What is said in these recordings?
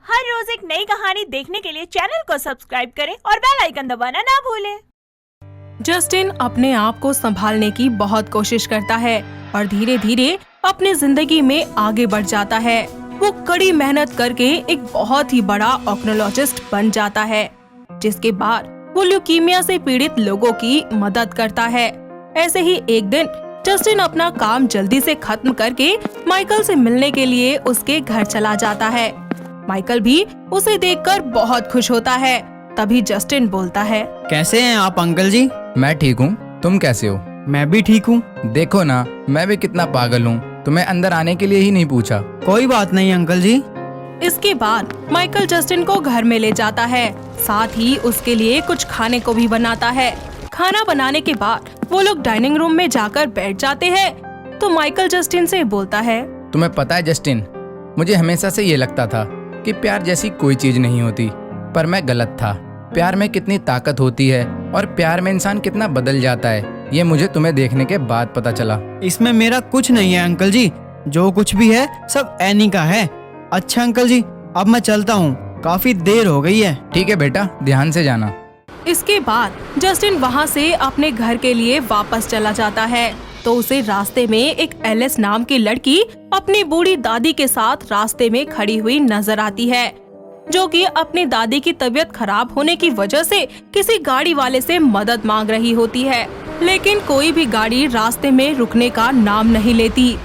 हर रोज एक नई कहानी देखने के लिए चैनल को सब्सक्राइब करें और बेल आइकन दबाना ना भूलें। जस्टिन अपने आप को संभालने की बहुत कोशिश करता है और धीरे धीरे अपनी जिंदगी में आगे बढ़ जाता है। वो कड़ी मेहनत करके एक बहुत ही बड़ा ऑक्नोलॉजिस्ट बन जाता है, जिसके बाद वो ल्यूकीमिया से पीड़ित लोगों की मदद करता है। ऐसे ही एक दिन जस्टिन अपना काम जल्दी से खत्म करके माइकल से मिलने के लिए उसके घर चला जाता है। माइकल भी उसे देखकर बहुत खुश होता है। तभी जस्टिन बोलता है, कैसे हैं आप अंकल जी? मैं ठीक हूँ, तुम कैसे हो? मैं भी ठीक हूँ। देखो ना, मैं भी कितना पागल हूँ, तुम्हें अंदर आने के लिए ही नहीं पूछा। कोई बात नहीं अंकल जी। इसके बाद माइकल जस्टिन को घर में ले जाता है, साथ ही उसके लिए कुछ खाने को भी बनाता है। खाना बनाने के बाद वो लोग डाइनिंग रूम में जाकर बैठ जाते हैं। तो माइकल जस्टिन से बोलता है, तुम्हें पता है जस्टिन, मुझे हमेशा से ये लगता था कि प्यार जैसी कोई चीज नहीं होती, पर मैं गलत था। प्यार में कितनी ताकत होती है और प्यार में इंसान कितना बदल जाता है, ये मुझे तुम्हें देखने के बाद पता चला। इसमें मेरा कुछ नहीं है अंकल जी, जो कुछ भी है सब एनी का है। अच्छा अंकल जी, अब मैं चलता हूँ, काफी देर हो गई है। ठीक है बेटा, ध्यान से जाना। इसके बाद जस्टिन वहाँ से अपने घर के लिए वापस चला जाता है। तो उसे रास्ते में एक एलिस नाम की लड़की अपनी बूढ़ी दादी के साथ रास्ते में खड़ी हुई नजर आती है, जो कि अपनी दादी की तबीयत खराब होने की वजह से किसी गाड़ी वाले से मदद मांग रही होती है, लेकिन कोई भी गाड़ी रास्ते में रुकने का नाम नहीं लेती।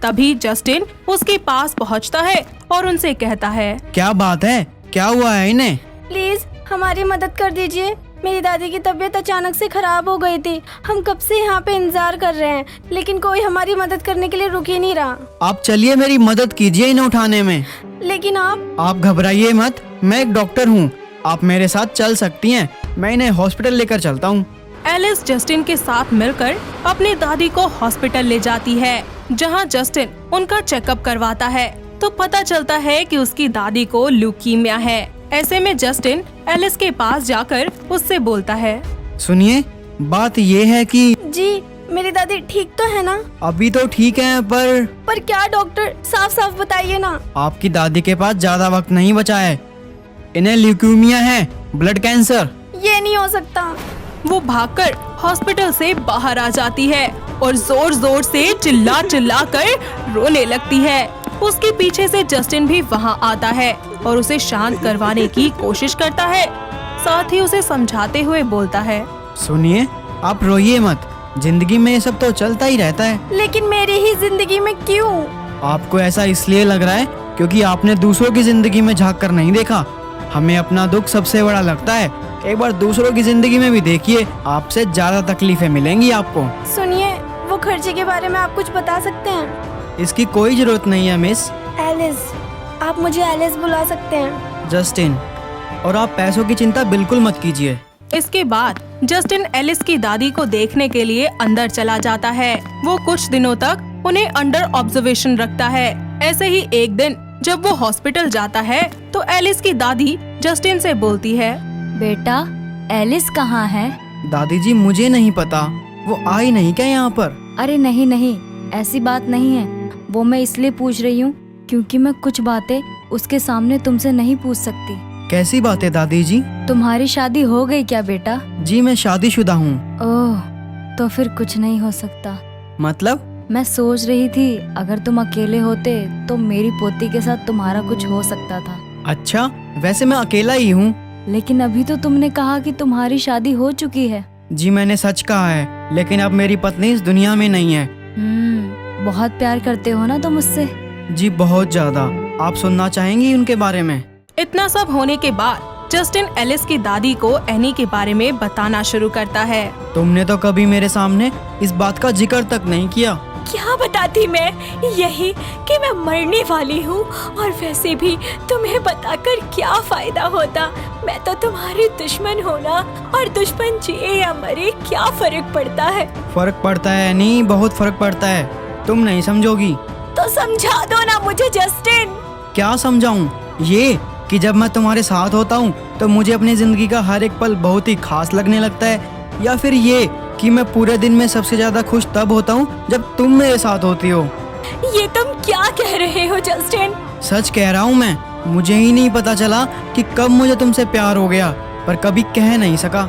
तभी जस्टिन उसके पास पहुंचता है और उनसे कहता है, क्या बात है, क्या हुआ है इन्हें? प्लीज हमारी मदद कर दीजिए। मेरी दादी की तबीयत अचानक से खराब हो गई थी। हम कब से यहाँ पे इंतजार कर रहे हैं, लेकिन कोई हमारी मदद करने के लिए रुक ही नहीं रहा। आप चलिए, मेरी मदद कीजिए इन्हें उठाने में। लेकिन आप घबराइए मत, मैं एक डॉक्टर हूँ, आप मेरे साथ चल सकती हैं। मैं इन्हें हॉस्पिटल लेकर चलता हूँ। एलिस जस्टिन के साथ मिलकर अपनी दादी को हॉस्पिटल ले जाती है, जहां जस्टिन उनका चेकअप करवाता है। तो पता चलता है कि उसकी दादी को ल्यूकीमिया है। ऐसे में जस्टिन एलिस के पास जाकर उससे बोलता है, सुनिए, बात ये है कि जी मेरी दादी ठीक तो है ना? अभी तो ठीक है, पर क्या डॉक्टर, साफ साफ बताइए ना। आपकी दादी के पास ज्यादा वक्त नहीं बचा है। इन्हें ल्यूकीमिया है, ब्लड कैंसर। ये नहीं हो सकता। वो भागकर हॉस्पिटल से बाहर आ जाती है और जोर जोर से चिल्ला चिल्ला कर रोने लगती है। उसके पीछे से जस्टिन भी वहाँ आता है और उसे शांत करवाने की कोशिश करता है, साथ ही उसे समझाते हुए बोलता है, सुनिए, आप रोइए मत, जिंदगी में ये सब तो चलता ही रहता है। लेकिन मेरी ही जिंदगी में क्यों? आपको ऐसा इसलिए लग रहा है क्योंकि आपने दूसरों की जिंदगी में झांक कर नहीं देखा। हमें अपना दुख सबसे बड़ा लगता है। एक बार दूसरों की जिंदगी में भी देखिए, आपसे ज्यादा तकलीफें मिलेंगी आपको। सुनिए, वो खर्चे के बारे में आप कुछ बता सकते हैं? इसकी कोई जरूरत नहीं है मिस। एलिस, आप मुझे एलिस बुला सकते हैं। जस्टिन, और आप पैसों की चिंता बिल्कुल मत कीजिए। इसके बाद जस्टिन एलिस की दादी को देखने के लिए अंदर चला जाता है। वो कुछ दिनों तक उन्हें अंडर ऑब्जर्वेशन रखता है। ऐसे ही एक दिन जब वो हॉस्पिटल जाता है तो एलिस की दादी जस्टिन से बोलती है, बेटा, एलिस कहाँ है? दादी जी, मुझे नहीं पता, वो आई नहीं क्या यहाँ पर? अरे नहीं नहीं, ऐसी बात नहीं है। वो मैं इसलिए पूछ रही हूँ क्योंकि मैं कुछ बातें उसके सामने तुमसे नहीं पूछ सकती। कैसी बात है दादी जी? तुम्हारी शादी हो गई क्या बेटा? जी मैं शादीशुदा हूँ। ओह, तो फिर कुछ नहीं हो सकता। मतलब? मैं सोच रही थी अगर तुम अकेले होते तो मेरी पोती के साथ तुम्हारा कुछ हो सकता था। अच्छा, वैसे मैं अकेला ही हूँ। लेकिन अभी तो तुमने कहा कि तुम्हारी शादी हो चुकी है। जी मैंने सच कहा है, लेकिन अब मेरी पत्नी इस दुनिया में नहीं है। बहुत प्यार करते हो ना तुम उससे? जी बहुत ज्यादा। आप सुनना चाहेंगी उनके बारे में? इतना सब होने के बाद जस्टिन एलिस की दादी को एनी के बारे में बताना शुरू करता है। तुमने तो कभी मेरे सामने इस बात का जिक्र तक नहीं किया। क्या बताती मैं, यही कि मैं मरने वाली हूँ, और वैसे भी तुम्हें बताकर क्या फायदा होता। मैं तो तुम्हारी दुश्मन होना, और दुश्मन जिए या मरे क्या फर्क पड़ता है? फर्क पड़ता है, नहीं बहुत फर्क पड़ता है, तुम नहीं समझोगी। तो समझा दो ना मुझे जस्टिन। क्या समझाऊं? ये कि जब मैं तुम्हारे साथ होता हूँ तो मुझे अपनी जिंदगी का हर एक पल बहुत ही खास लगने लगता है, या फिर ये कि मैं पूरे दिन में सबसे ज्यादा खुश तब होता हूँ जब तुम मेरे साथ होती हो। ये तुम क्या कह रहे हो जस्टिन? सच कह रहा हूँ मैं। मुझे ही नहीं पता चला कि कब मुझे तुमसे प्यार हो गया, पर कभी कह नहीं सका।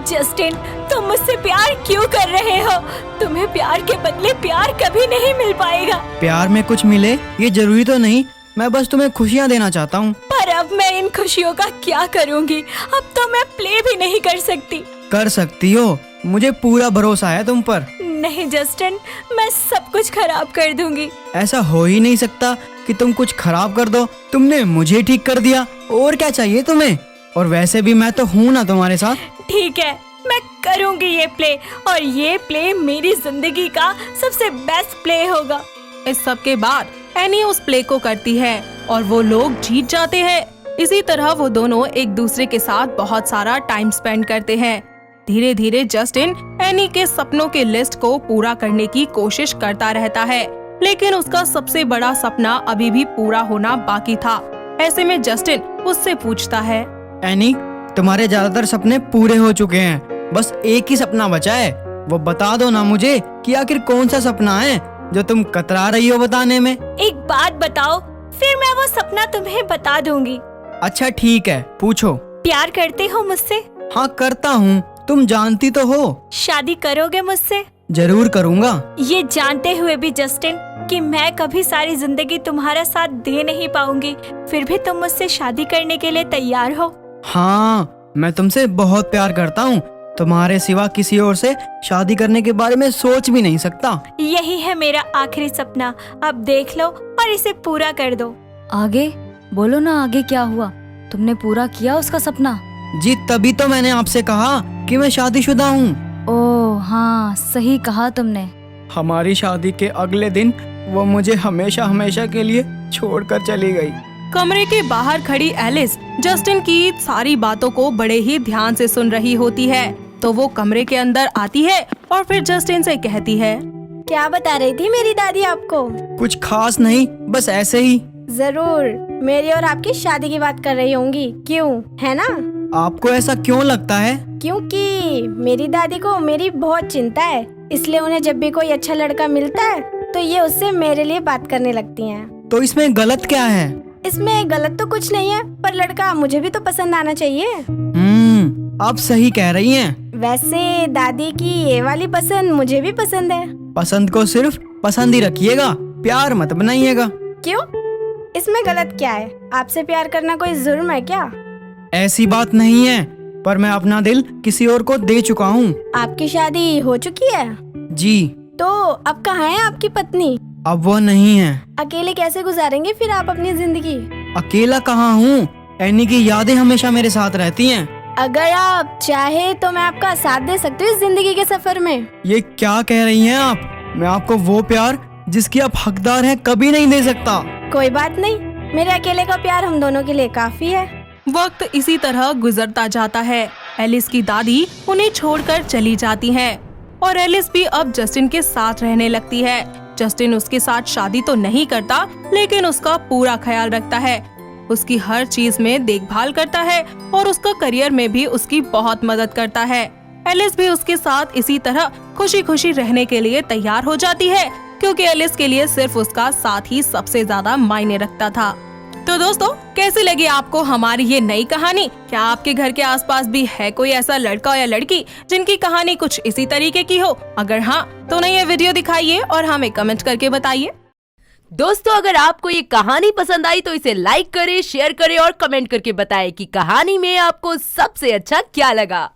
जस्टिन, तुम मुझसे प्यार क्यों कर रहे हो? तुम्हें प्यार के बदले प्यार कभी नहीं मिल पाएगा। प्यार में कुछ मिले ये जरूरी तो नहीं, मैं बस तुम्हें खुशियाँ देना चाहता हूँ। पर अब मैं इन खुशियों का क्या करूँगी? अब तो मैं प्ले भी नहीं कर सकती। कर सकती हो, मुझे पूरा भरोसा है तुम पर। नहीं जस्टिन, मैं सब कुछ खराब कर दूंगी। ऐसा हो ही नहीं सकता कि तुम कुछ खराब कर दो। तुमने मुझे ठीक कर दिया, और क्या चाहिए तुम्हें? और वैसे भी मैं तो हूँ ना तुम्हारे साथ। ठीक है, मैं करूँगी ये प्ले, और ये प्ले मेरी जिंदगी का सबसे बेस्ट प्ले होगा। इस सब के बाद एनी उस प्ले को करती है और वो लोग जीत जाते हैं। इसी तरह वो दोनों एक दूसरे के साथ बहुत सारा टाइम स्पेंड करते हैं। धीरे धीरे जस्टिन एनी के सपनों के लिस्ट को पूरा करने की कोशिश करता रहता है, लेकिन उसका सबसे बड़ा सपना अभी भी पूरा होना बाकी था। ऐसे में जस्टिन उससे पूछता है, एनी, तुम्हारे ज्यादातर सपने पूरे हो चुके हैं, बस एक ही सपना बचा है। वो बता दो ना मुझे कि आखिर कौन सा सपना है जो तुम कतरा रही हो बताने में। एक बात बताओ, फिर मैं वो सपना तुम्हें बता दूंगी। अच्छा ठीक है, पूछो। प्यार करते हो मुझसे? हाँ करता हूँ, तुम जानती तो हो। शादी करोगे मुझसे? जरूर करूँगा। ये जानते हुए भी जस्टिन कि मैं कभी सारी जिंदगी तुम्हारा साथ दे नहीं पाऊंगी, फिर भी तुम मुझसे शादी करने के लिए तैयार हो? हाँ, मैं तुमसे बहुत प्यार करता हूँ, तुम्हारे सिवा किसी और से शादी करने के बारे में सोच भी नहीं सकता। यही है मेरा आखिरी सपना, अब देख लो और इसे पूरा कर दो। आगे बोलो ना, आगे क्या हुआ? तुमने पूरा किया उसका सपना? जी तभी तो मैंने आपसे कहा कि मैं शादीशुदा हूँ। ओह हाँ, सही कहा तुमने। हमारी शादी के अगले दिन वो मुझे हमेशा हमेशा के लिए छोड़कर चली गई। कमरे के बाहर खड़ी एलिस जस्टिन की सारी बातों को बड़े ही ध्यान से सुन रही होती है। तो वो कमरे के अंदर आती है और फिर जस्टिन से कहती है, क्या बता रही थी मेरी दादी आपको? कुछ खास नहीं, बस ऐसे ही। जरूर मेरी और आपकी शादी की बात कर रही होंगी, क्यों, है ना? आपको ऐसा क्यों लगता है? क्योंकि मेरी दादी को मेरी बहुत चिंता है, इसलिए उन्हें जब भी कोई अच्छा लड़का मिलता है तो ये उससे मेरे लिए बात करने लगती हैं। तो इसमें गलत क्या है? इसमें गलत तो कुछ नहीं है, पर लड़का मुझे भी तो पसंद आना चाहिए। आप सही कह रही हैं। वैसे दादी की ये वाली पसंद मुझे भी पसंद है। पसंद को सिर्फ पसंद ही रखिएगा, प्यार मत बनाइएगा। क्यों? इसमें गलत क्या है? आपसे प्यार करना कोई जुर्म है क्या? ऐसी बात नहीं है, पर मैं अपना दिल किसी और को दे चुका हूँ। आपकी शादी हो चुकी है? जी। तो अब कहाँ है आपकी पत्नी? अब वो नहीं है। अकेले कैसे गुजारेंगे फिर आप अपनी जिंदगी? अकेला कहाँ हूँ, एनी की यादें हमेशा मेरे साथ रहती हैं। अगर आप चाहे तो मैं आपका साथ दे सकती हूँ इस जिंदगी के सफर में। ये क्या कह रही हैं आप? मैं आपको वो प्यार जिसकी आप हकदार हैं कभी नहीं दे सकता। कोई बात नहीं, मेरे अकेले का प्यार हम दोनों के लिए काफी है। वक्त इसी तरह गुजरता जाता है। एलिस की दादी उन्हें छोड़कर चली जाती हैं और एलिस भी अब जस्टिन के साथ रहने लगती है। जस्टिन उसके साथ शादी तो नहीं करता, लेकिन उसका पूरा ख्याल रखता है, उसकी हर चीज में देखभाल करता है और उसका करियर में भी उसकी बहुत मदद करता है। एलिस भी उसके साथ इसी तरह खुशी खुशी रहने के लिए तैयार हो जाती है, क्योंकि एलिस के लिए सिर्फ उसका साथ ही सबसे ज्यादा मायने रखता था। तो दोस्तों, कैसी लगी आपको हमारी ये नई कहानी? क्या आपके घर के आसपास भी है कोई ऐसा लड़का या लड़की जिनकी कहानी कुछ इसी तरीके की हो? अगर हाँ, तो उन्हें ये वीडियो दिखाइए और हमें कमेंट करके बताइए। दोस्तों, अगर आपको ये कहानी पसंद आई तो इसे लाइक करें, शेयर करें और कमेंट करके बताएं कि कहानी में आपको सबसे अच्छा क्या लगा।